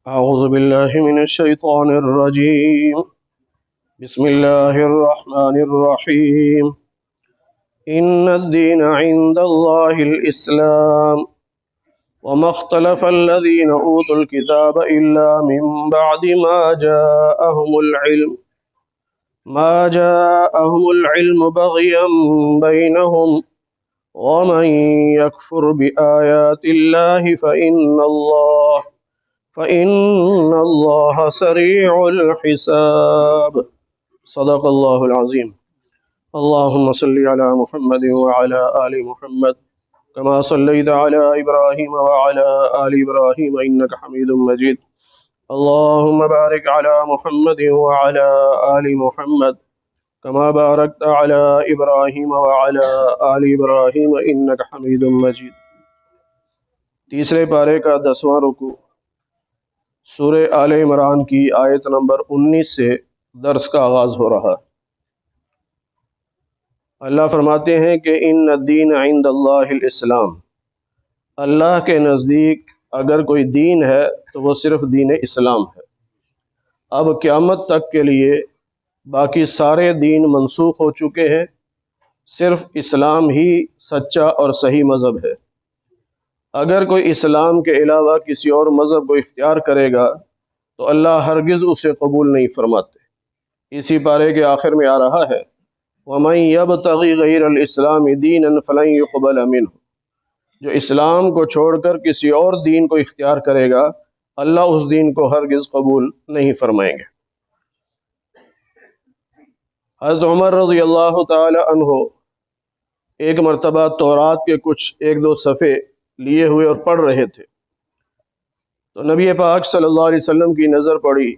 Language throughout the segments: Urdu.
أعوذ بالله من الشيطان الرجيم. بسم الله الرحمن الرحيم. إن الدين عند الله الإسلام وما اختلف الذين أوتوا الكتاب إلا من بعد ما جاءهم العلم بغيا بينهم ومن يكفر بآيات الله فإن الله سريع الحساب. صدق الله العظيم. اللهم صل على محمد وعلى آل محمد كما صليت على إبراهيم وعلى آل إبراهيم إنك حميد مجيد. اللهم بارك على محمد وعلى آل محمد كما باركت على إبراهيم وعلى آل إبراهيم إنك حميد مجيد. تیسرے پارے کا 10واں رکوع سورہ آل عمران کی آیت نمبر 19 سے درس کا آغاز ہو رہا ہے۔ اللہ فرماتے ہیں کہ ان الدین عند اللہ الاسلام، اللہ کے نزدیک اگر کوئی دین ہے تو وہ صرف دین اسلام ہے۔ اب قیامت تک کے لیے باقی سارے دین منسوخ ہو چکے ہیں، صرف اسلام ہی سچا اور صحیح مذہب ہے۔ اگر کوئی اسلام کے علاوہ کسی اور مذہب کو اختیار کرے گا تو اللہ ہرگز اسے قبول نہیں فرماتے۔ اسی پارے کے آخر میں آ رہا ہے وَمَن يَبْتَغِ غَيْرَ الْإِسْلَامِ دِينًا فَلَن يُقْبَلَ مِنْهُ، جو اسلام کو چھوڑ کر کسی اور دین کو اختیار کرے گا اللہ اس دین کو ہرگز قبول نہیں فرمائیں گے۔ حضرت عمر رضی اللہ تعالی عنہ ایک مرتبہ تورات کے کچھ ایک دو صفحے لیے ہوئے اور پڑھ رہے تھے، تو نبی پاک صلی اللہ علیہ وسلم کی نظر پڑی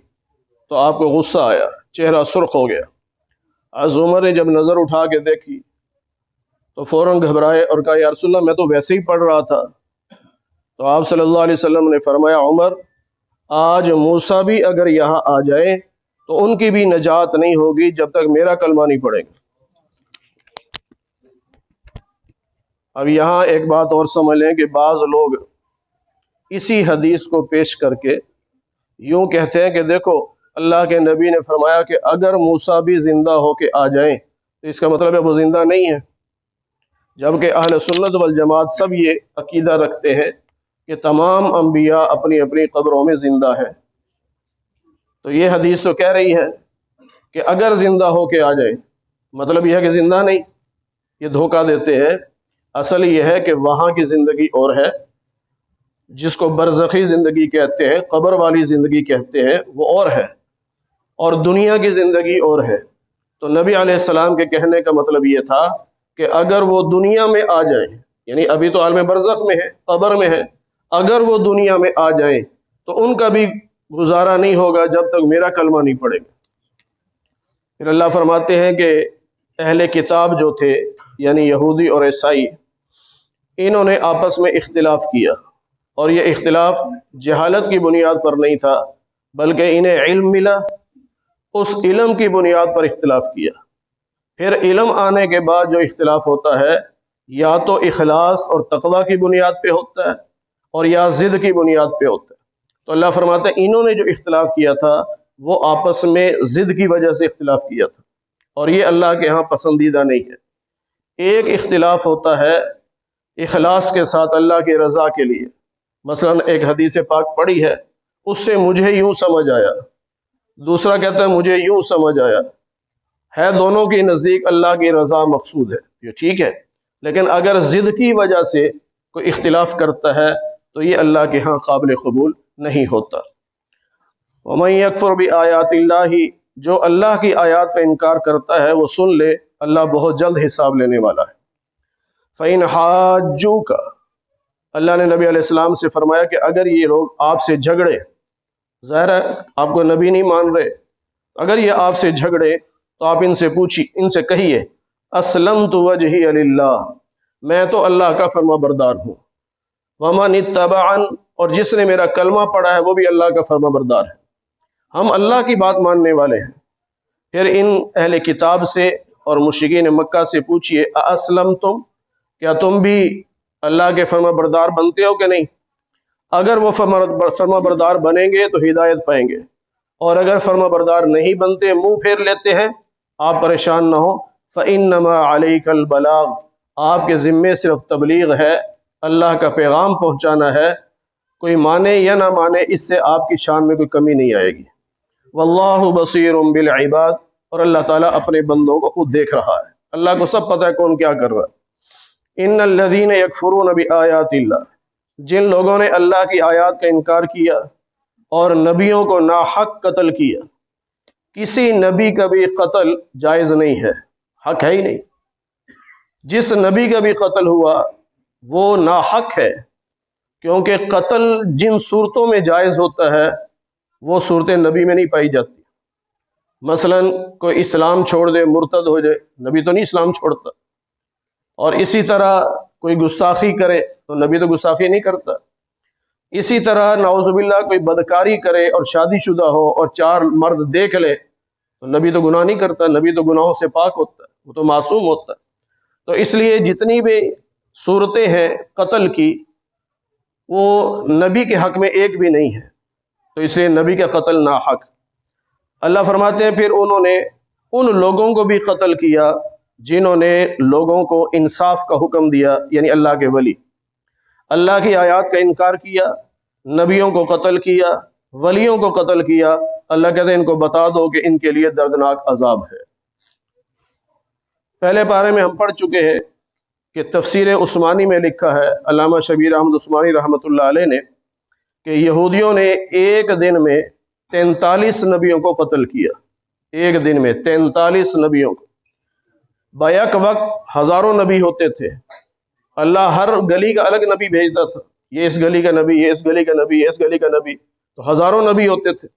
تو آپ کو غصہ آیا، چہرہ سرخ ہو گیا۔ حضرت عمر نے جب نظر اٹھا کے دیکھی تو فوراً گھبرائے اور کہا یا رسول اللہ میں تو ویسے ہی پڑھ رہا تھا۔ تو آپ صلی اللہ علیہ وسلم نے فرمایا عمر، آج موسیٰ بھی اگر یہاں آ جائیں تو ان کی بھی نجات نہیں ہوگی جب تک میرا کلمہ نہیں پڑھیں گے۔ اب یہاں ایک بات اور سمجھ لیں کہ بعض لوگ اسی حدیث کو پیش کر کے یوں کہتے ہیں کہ دیکھو اللہ کے نبی نے فرمایا کہ اگر موسیٰ بھی زندہ ہو کے آ جائیں تو اس کا مطلب ہے وہ زندہ نہیں ہے، جبکہ اہل سنت والجماعت سب یہ عقیدہ رکھتے ہیں کہ تمام انبیاء اپنی اپنی قبروں میں زندہ ہیں۔ تو یہ حدیث تو کہہ رہی ہے کہ اگر زندہ ہو کے آ جائے، مطلب یہ ہے کہ زندہ نہیں، یہ دھوکہ دیتے ہیں۔ اصل یہ ہے کہ وہاں کی زندگی اور ہے، جس کو برزخی زندگی کہتے ہیں، قبر والی زندگی کہتے ہیں، وہ اور ہے، اور دنیا کی زندگی اور ہے۔ تو نبی علیہ السلام کے کہنے کا مطلب یہ تھا کہ اگر وہ دنیا میں آ جائیں، یعنی ابھی تو عالم برزخ میں ہے، قبر میں ہے، اگر وہ دنیا میں آ جائیں تو ان کا بھی گزارا نہیں ہوگا جب تک میرا کلمہ نہیں پڑھے گا۔ پھر اللہ فرماتے ہیں کہ اہل کتاب جو تھے یعنی یہودی اور عیسائی، انہوں نے آپس میں اختلاف کیا، اور یہ اختلاف جہالت کی بنیاد پر نہیں تھا بلکہ انہیں علم ملا، اس علم کی بنیاد پر اختلاف کیا۔ پھر علم آنے کے بعد جو اختلاف ہوتا ہے یا تو اخلاص اور تقوی کی بنیاد پہ ہوتا ہے اور یا ضد کی بنیاد پہ ہوتا ہے۔ تو اللہ فرماتا ہے انہوں نے جو اختلاف کیا تھا وہ آپس میں ضد کی وجہ سے اختلاف کیا تھا، اور یہ اللہ کے ہاں پسندیدہ نہیں ہے۔ ایک اختلاف ہوتا ہے اخلاص کے ساتھ اللہ کی رضا کے لیے، مثلا ایک حدیث پاک پڑھی ہے اس سے مجھے یوں سمجھ آیا، دوسرا کہتا ہے مجھے یوں سمجھ آیا، ہے دونوں کی نزدیک اللہ کی رضا مقصود ہے، یہ ٹھیک ہے، لیکن اگر ضد کی وجہ سے کوئی اختلاف کرتا ہے تو یہ اللہ کے ہاں قابل قبول نہیں ہوتا۔ وَمَن يَكْفُرْ بِآيَاتِ اللَّهِ، جو اللہ کی آیات کا انکار کرتا ہے وہ سن لے اللہ بہت جلد حساب لینے والا ہے۔ فَإِنْ حَاجُّوكَ، اللہ نے نبی علیہ السلام سے فرمایا کہ اگر یہ لوگ آپ سے جھگڑے، ظاہر ہے آپ کو نبی نہیں مان رہے، اگر یہ آپ سے جھگڑے تو آپ ان سے کہیے اسلمت وجہی للہ، میں تو اللہ کا فرما بردار ہوں، ومن اتبعن، اور جس نے میرا کلمہ پڑھا ہے وہ بھی اللہ کا فرما بردار ہے، ہم اللہ کی بات ماننے والے ہیں۔ پھر ان اہل کتاب سے اور مشرکین مکہ سے پوچھئے اسلمتم، کیا تم بھی اللہ کے فرما بردار بنتے ہو کہ نہیں؟ اگر وہ فرما بردار بنیں گے تو ہدایت پائیں گے، اور اگر فرما بردار نہیں بنتے، منہ پھیر لیتے ہیں، آپ پریشان نہ ہو۔ فَإِنَّمَا عَلَيْكَ الْبَلَاغُ، آپ کے ذمے صرف تبلیغ ہے، اللہ کا پیغام پہنچانا ہے، کوئی مانے یا نہ مانے اس سے آپ کی شان میں کوئی کمی نہیں آئے گی۔ واللہ بصیر بالعباد، اور اللہ تعالیٰ اپنے بندوں کو خود دیکھ رہا ہے، اللہ کو سب پتہ ہے کون کیا کر رہا ہے۔ ان الذین یکفرون بآیات اللہ، جن لوگوں نے اللہ کی آیات کا انکار کیا اور نبیوں کو ناحق قتل کیا، کسی نبی کا بھی قتل جائز نہیں ہے، حق ہے ہی نہیں۔ جس نبی کا بھی قتل ہوا وہ ناحق ہے، کیونکہ قتل جن صورتوں میں جائز ہوتا ہے وہ صورتیں نبی میں نہیں پائی جاتی۔ مثلا کوئی اسلام چھوڑ دے، مرتد ہو جائے، نبی تو نہیں اسلام چھوڑتا۔ اور اسی طرح کوئی گستاخی کرے تو نبی تو گستاخی نہیں کرتا۔ اسی طرح نعوذ باللہ کوئی بدکاری کرے اور شادی شدہ ہو اور 4 مرد دیکھ لے تو نبی تو گناہ نہیں کرتا، نبی تو گناہوں سے پاک ہوتا ہے، وہ تو معصوم ہوتا ہے۔ تو اس لیے جتنی بھی صورتیں ہیں قتل کی، وہ نبی کے حق میں ایک بھی نہیں ہے، تو اس لیے نبی کا قتل ناحق۔ اللہ فرماتے ہیں پھر انہوں نے ان لوگوں کو بھی قتل کیا جنہوں نے لوگوں کو انصاف کا حکم دیا، یعنی اللہ کے ولی، اللہ کی آیات کا انکار کیا، نبیوں کو قتل کیا، ولیوں کو قتل کیا۔ اللہ کہتے ہیں ان کو بتا دو کہ ان کے لیے دردناک عذاب ہے۔ پہلے پارے میں ہم پڑھ چکے ہیں کہ تفسیر عثمانی میں لکھا ہے علامہ شبیر احمد عثمانی رحمۃ اللہ علیہ نے کہ یہودیوں نے ایک دن میں 43 نبیوں کو قتل کیا، ایک دن میں 43 نبیوں کو۔ بیک وقت ہزاروں نبی ہوتے تھے، اللہ ہر گلی کا الگ نبی بھیجتا تھا، یہ اس گلی کا نبی، یہ اس گلی کا نبی، یہ اس گلی کا نبی، تو ہزاروں نبی ہوتے تھے۔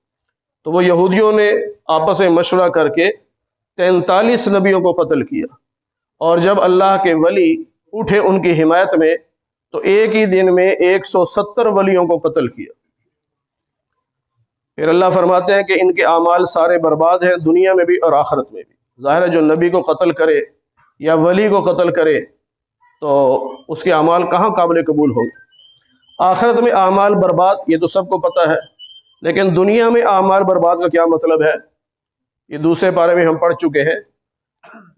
تو وہ یہودیوں نے آپس میں مشورہ کر کے 43 نبیوں کو قتل کیا، اور جب اللہ کے ولی اٹھے ان کی حمایت میں تو ایک ہی دن میں 170 ولیوں کو قتل کیا۔ پھر اللہ فرماتے ہیں کہ ان کے اعمال سارے برباد ہیں، دنیا میں بھی اور آخرت میں بھی۔ ظاہر ہے جو نبی کو قتل کرے یا ولی کو قتل کرے تو اس کے اعمال کہاں قابل قبول ہوں گے۔ آخرت میں اعمال برباد، یہ تو سب کو پتہ ہے، لیکن دنیا میں اعمال برباد کا کیا مطلب ہے، یہ دوسرے پارے میں ہم پڑھ چکے ہیں۔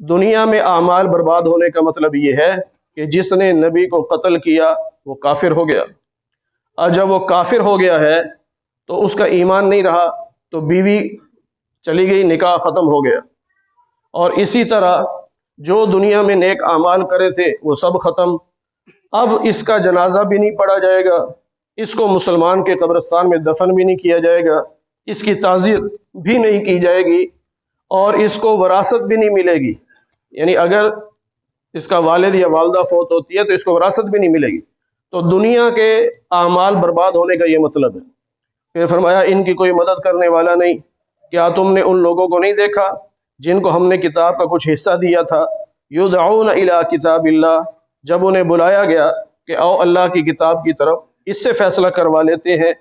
دنیا میں اعمال برباد ہونے کا مطلب یہ ہے کہ جس نے نبی کو قتل کیا وہ کافر ہو گیا، اور جب وہ کافر ہو گیا ہے تو اس کا ایمان نہیں رہا، تو بیوی چلی گئی، نکاح ختم ہو گیا، اور اسی طرح جو دنیا میں نیک اعمال کرے تھے وہ سب ختم۔ اب اس کا جنازہ بھی نہیں پڑھا جائے گا، اس کو مسلمان کے قبرستان میں دفن بھی نہیں کیا جائے گا، اس کی تعزیت بھی نہیں کی جائے گی، اور اس کو وراثت بھی نہیں ملے گی، یعنی اگر اس کا والد یا والدہ فوت ہوتی ہے تو اس کو وراثت بھی نہیں ملے گی۔ تو دنیا کے اعمال برباد ہونے کا یہ مطلب ہے۔ پھر فرمایا ان کی کوئی مدد کرنے والا نہیں، کیا تم نے ان لوگوں کو نہیں دیکھا جن کو ہم نے کتاب کا کچھ حصہ دیا تھا، یدعون الی کتاب اللہ، جب انہیں بلایا گیا کہ آؤ اللہ کی کتاب کی طرف، اس سے فیصلہ کروا لیتے ہیں،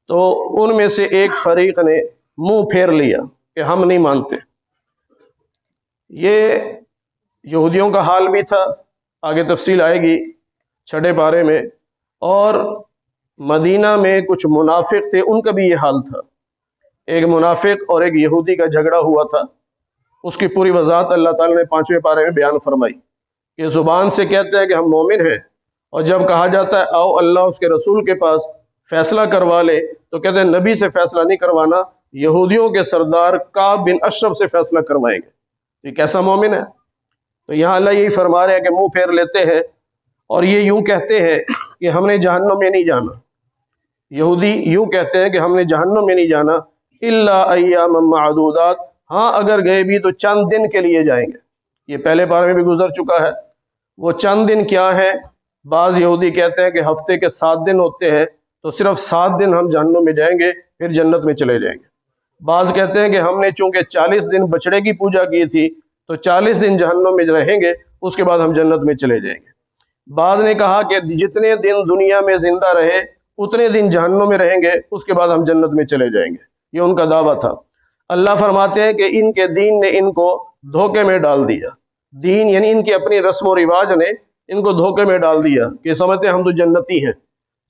تو ان میں سے ایک فریق نے منہ پھیر لیا کہ ہم نہیں مانتے۔ یہ یہودیوں کا حال بھی تھا، آگے تفصیل آئے گی 6 پارے میں، اور مدینہ میں کچھ منافق تھے، ان کا بھی یہ حال تھا۔ ایک منافق اور ایک یہودی کا جھگڑا ہوا تھا، اس کی پوری وضاحت اللہ تعالیٰ نے 5ویں پارے میں بیان فرمائی کہ زبان سے کہتے ہیں کہ ہم مومن ہیں، اور جب کہا جاتا ہے آؤ اللہ اس کے رسول کے پاس فیصلہ کروا لے تو کہتے ہیں نبی سے فیصلہ نہیں کروانا، یہودیوں کے سردار کعب بن اشرف سے فیصلہ کروائیں گے۔ یہ کیسا مومن ہے؟ تو یہاں اللہ یہی فرما رہے ہیں کہ منہ پھیر لیتے ہیں اور یہ یوں کہتے ہیں کہ ہم نے جہنم میں نہیں جانا۔ یہودی یوں کہتے ہیں کہ ہم نے جہنم میں نہیں جانا، الا ایاما معدودات، ہاں اگر گئے بھی تو چند دن کے لیے جائیں گے۔ یہ پہلے پارے میں بھی گزر چکا ہے۔ وہ چند دن کیا ہے؟ بعض یہودی کہتے ہیں کہ ہفتے کے 7 دن ہوتے ہیں، تو صرف 7 دن ہم جہنم میں جائیں گے، پھر جنت میں چلے جائیں گے۔ بعض کہتے ہیں کہ ہم نے چونکہ 40 دن بچڑے کی پوجا کی تھی تو 40 دن جہنم میں رہیں گے، اس کے بعد ہم جنت میں چلے جائیں گے۔ بعض نے کہا کہ جتنے دن دنیا میں زندہ رہے اتنے دن جہنم میں رہیں گے، اس کے بعد ہم جنت میں چلے جائیں گے۔ یہ ان کا دعویٰ تھا۔ اللہ فرماتے ہیں کہ ان کے دین نے ان کو دھوکے میں ڈال دیا۔ دین یعنی ان کی اپنی رسم و رواج نے ان کو دھوکے میں ڈال دیا کہ سمجھتے ہیں ہم تو جنتی ہیں،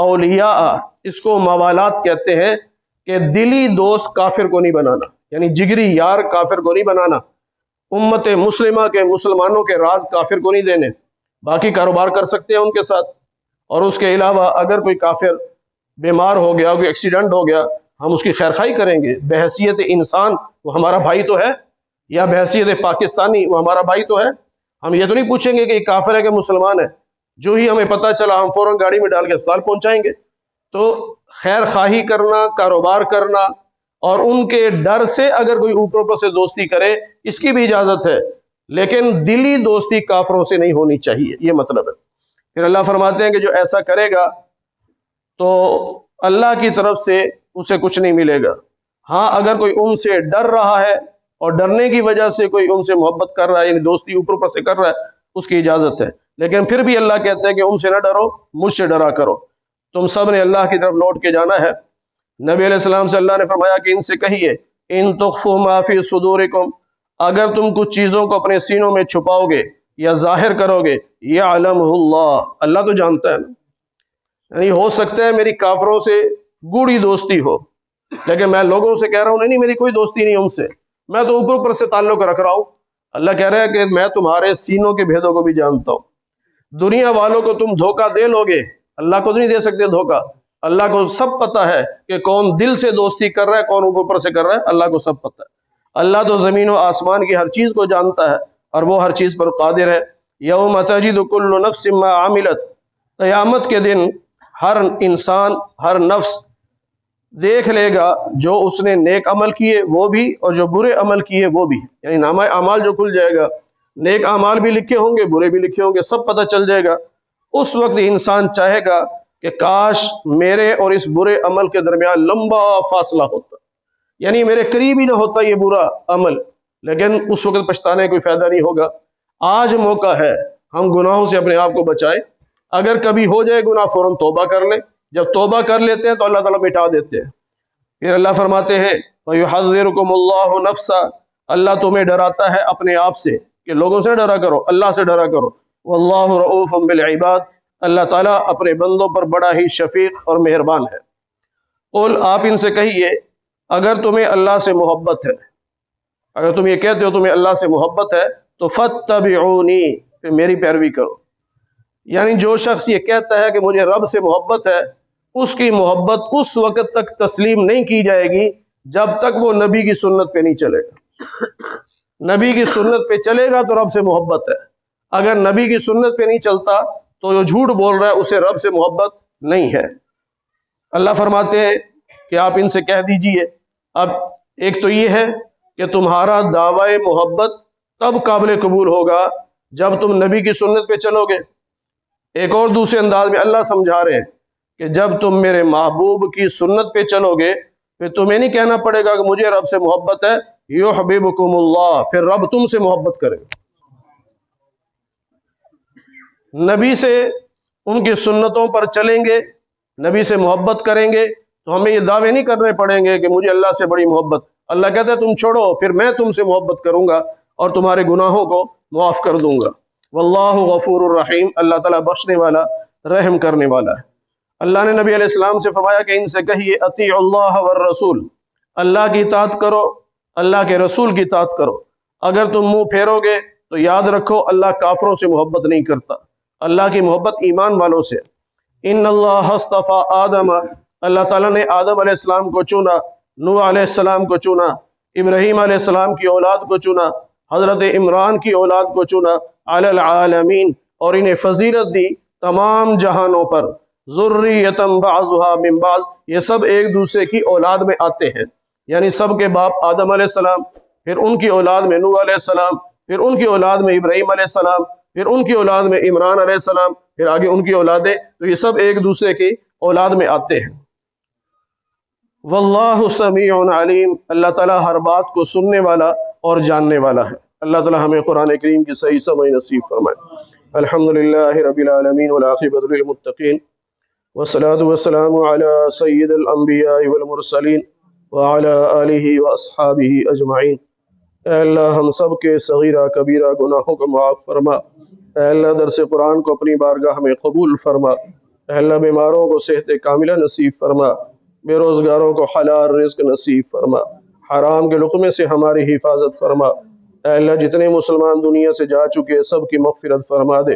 اولیاء، اس کو موالات کہتے ہیں کہ دلی دوست کافر کو نہیں بنانا، یعنی جگری یار کافر کو نہیں بنانا، امت مسلمہ کے مسلمانوں کے راز کافر کو نہیں دینے، باقی کاروبار کر سکتے ہیں ان کے ساتھ، اور اس کے علاوہ اگر کوئی کافر بیمار ہو گیا، کوئی ایکسیڈنٹ ہو گیا، ہم اس کی خیرخواہی کریں گے، بحیثیت انسان وہ ہمارا بھائی تو ہے، یا بحیثیت پاکستانی وہ ہمارا بھائی تو ہے، ہم یہ تو نہیں پوچھیں گے کہ یہ کافر ہے کہ مسلمان ہے، جو ہی ہمیں پتہ چلا ہم فوراً گاڑی میں ڈال کے اسپتال پہنچائیں گے۔ تو خیر خواہی کرنا، کاروبار کرنا، اور ان کے ڈر سے اگر کوئی اوپر اوپر سے دوستی کرے، اس کی بھی اجازت ہے، لیکن دلی دوستی کافروں سے نہیں ہونی چاہیے، یہ مطلب ہے۔ پھر اللہ فرماتے ہیں کہ جو ایسا کرے گا تو اللہ کی طرف سے اسے کچھ نہیں ملے گا، ہاں اگر کوئی ان سے ڈر رہا ہے اور ڈرنے کی وجہ سے کوئی ان سے محبت کر رہا ہے، یعنی دوستی اوپر اوپر سے کر رہا ہے، اس کی اجازت ہے، لیکن پھر بھی اللہ کہتے ہیں کہ ان سے نہ ڈرو، مجھ سے ڈرا کرو، تم سب نے اللہ کی طرف لوٹ کے جانا ہے۔ نبی علیہ السلام سے اللہ نے فرمایا کہ ان سے کہیے ان تخفوا ما فی صدورکم، اگر تم کچھ چیزوں کو اپنے سینوں میں چھپاؤ گے یا ظاہر کرو گے، یعلمہ اللہ، اللہ تو جانتا ہے نا، یعنی ہو سکتا ہے میری کافروں سے گوڑی دوستی ہو، لیکن میں لوگوں سے کہہ رہا ہوں نہیں میری کوئی دوستی نہیں ان سے، میں تو اوپر اوپر سے تعلق رکھ رہا ہوں۔ اللہ کہہ رہا ہے کہ میں تمہارے سینوں کے بھیدوں کو بھی جانتا ہوں۔ دنیا والوں کو تم دھوکہ دے لو گے، اللہ کو تو نہیں دے سکتے دھوکہ، اللہ کو سب پتہ ہے کہ کون دل سے دوستی کر رہا ہے، کون اوپر اوپر سے کر رہا ہے، اللہ کو سب پتہ ہے۔ اللہ تو زمین و آسمان کی ہر چیز کو جانتا ہے، اور وہ ہر چیز پر قادر ہے۔ یوم تجد کل نفس ما عملت، قیامت کے دن ہر انسان، ہر نفس دیکھ لے گا جو اس نے نیک عمل کیے وہ بھی، اور جو برے عمل کیے وہ بھی، یعنی نامہ اعمال جو کھل جائے گا، نیک اعمال بھی لکھے ہوں گے، برے بھی لکھے ہوں گے، سب پتہ چل جائے گا۔ اس وقت انسان چاہے گا کہ کاش میرے اور اس برے عمل کے درمیان لمبا فاصلہ ہوتا، یعنی میرے قریب ہی نہ ہوتا یہ برا عمل، لیکن اس وقت پچھتانے کوئی فائدہ نہیں ہوگا۔ آج موقع ہے ہم گناہوں سے اپنے آپ کو بچائیں، اگر کبھی ہو جائے گناہ فوراً توبہ کر لیں، جب توبہ کر لیتے ہیں تو اللہ تعالیٰ مٹا دیتے ہیں۔ پھر اللہ فرماتے ہیں وَيُحَذِّرُكُمُ اللَّهُ نَفْسًا، اللہ تمہیں ڈراتا ہے اپنے آپ سے، کہ لوگوں سے ڈرا کرو، اللہ سے ڈرا کرو۔ وَاللَّهُ رَؤُوفٌ بِالْعِبَادِ، اللہ تعالیٰ اپنے بندوں پر بڑا ہی شفیق اور مہربان ہے۔ قل، آپ ان سے کہیے اگر تمہیں اللہ سے محبت ہے، اگر تم یہ کہتے ہو تمہیں اللہ سے محبت ہے تو فَاتَّبِعُونِی، پھر میری پیروی کرو۔ یعنی جو شخص یہ کہتا ہے کہ مجھے رب سے محبت ہے، اس کی محبت اس وقت تک تسلیم نہیں کی جائے گی جب تک وہ نبی کی سنت پہ نہیں چلے گا۔ نبی کی سنت پہ چلے گا تو رب سے محبت ہے، اگر نبی کی سنت پہ نہیں چلتا تو جو جھوٹ بول رہا ہے اسے رب سے محبت نہیں ہے۔ اللہ فرماتے ہیں کہ آپ ان سے کہہ دیجئے، اب ایک تو یہ ہے کہ تمہارا دعوی محبت تب قابل قبول ہوگا جب تم نبی کی سنت پہ چلو گے۔ ایک اور دوسرے انداز میں اللہ سمجھا رہے ہیں کہ جب تم میرے محبوب کی سنت پہ چلو گے پھر تمہیں نہیں کہنا پڑے گا کہ مجھے رب سے محبت ہے، یحببکم اللہ، پھر رب تم سے محبت کرے گا۔ نبی سے، ان کی سنتوں پر چلیں گے، نبی سے محبت کریں گے تو ہمیں یہ دعوے نہیں کرنے پڑیں گے کہ مجھے اللہ سے بڑی محبت۔ اللہ کہتا ہے تم چھوڑو، پھر میں تم سے محبت کروں گا اور تمہارے گناہوں کو معاف کر دوں گا۔ واللہ غفور الرحیم، اللہ تعالیٰ بخشنے والا، رحم کرنے والا ہے۔ اللہ نے نبی علیہ السلام سے فرمایا کہ ان سے کہیے اطیعوا اللہ والرسول، اللہ کی اطاعت کرو، اللہ کے رسول کی اطاعت کرو۔ اگر تم منہ پھیرو گے تو یاد رکھو اللہ کافروں سے محبت نہیں کرتا، اللہ کی محبت ایمان والوں سے۔ ان اللہ اصطفیٰ آدم، اللہ تعالیٰ نے آدم علیہ السلام کو چنا، نوح علیہ السلام کو چنا، ابراہیم علیہ السلام کی اولاد کو چنا، حضرت عمران کی اولاد کو چنا، علی العالمین، اور انہیں فضیلت دی تمام جہانوں پر۔ ذریۃ بعضها من بعض، یہ سب ایک دوسرے کی اولاد میں آتے ہیں، یعنی سب کے باپ آدم علیہ السلام، پھر ان کی اولاد میں نوح علیہ السلام، پھر ان کی اولاد میں ابراہیم علیہ السلام، پھر ان کی اولاد میں عمران علیہ السلام، پھر آگے ان کی اولادیں، تو یہ سب ایک دوسرے کی اولاد میں آتے ہیں۔ واللہ سمیع علیم، اللہ تعالیٰ ہر بات کو سننے والا اور جاننے والا ہے۔ اللہ تعالیٰ ہمیں قرآن کریم کی صحیح سمجھ نصیب فرمائے۔ الحمدللہ رب العالمین والعاقبۃ للمتقین، والصلاة والسلام على سید الانبیاء والمرسلین وعلى آلہ واصحابہ اجمعین۔ اے اللہ ہم سب کے صغیرہ کبیرہ گناہوں کو معاف فرما، اے اللہ درس قرآن کو اپنی بارگاہ میں قبول فرما، اے اللہ بیماروں کو صحت کاملہ نصیب فرما، بے روزگاروں کو حلال رزق نصیب فرما، حرام کے لقمے سے ہماری حفاظت فرما۔ اے اللہ جتنے مسلمان دنیا سے جا چکے سب کی مغفرت فرما دے۔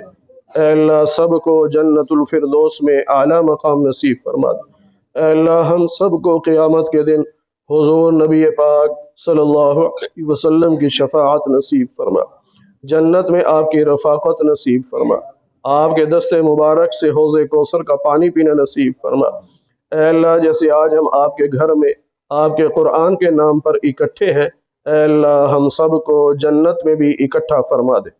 اے اللہ سب کو جنت الفردوس میں اعلیٰ مقام نصیب فرما دے۔ اے اللہ ہم سب کو قیامت کے دن حضور نبی پاک صلی اللہ علیہ وسلم کی شفاعت نصیب فرما، جنت میں آپ کی رفاقت نصیب فرما، آپ کے دست مبارک سے حوض کوثر کا پانی پینا نصیب فرما۔ اے اللہ جیسے آج ہم آپ کے گھر میں آپ کے قرآن کے نام پر اکٹھے ہیں، اے اللہ ہم سب کو جنت میں بھی اکٹھا فرما دے۔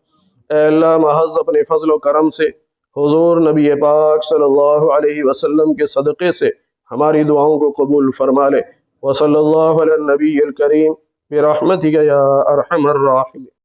اے اللہ محض اپنے فضل و کرم سے حضور نبی پاک صلی اللہ علیہ وسلم کے صدقے سے ہماری دعاؤں کو قبول فرما لے۔ وصلی اللہ علی النبی الکریم برحمتک یا ارحم الراحمین۔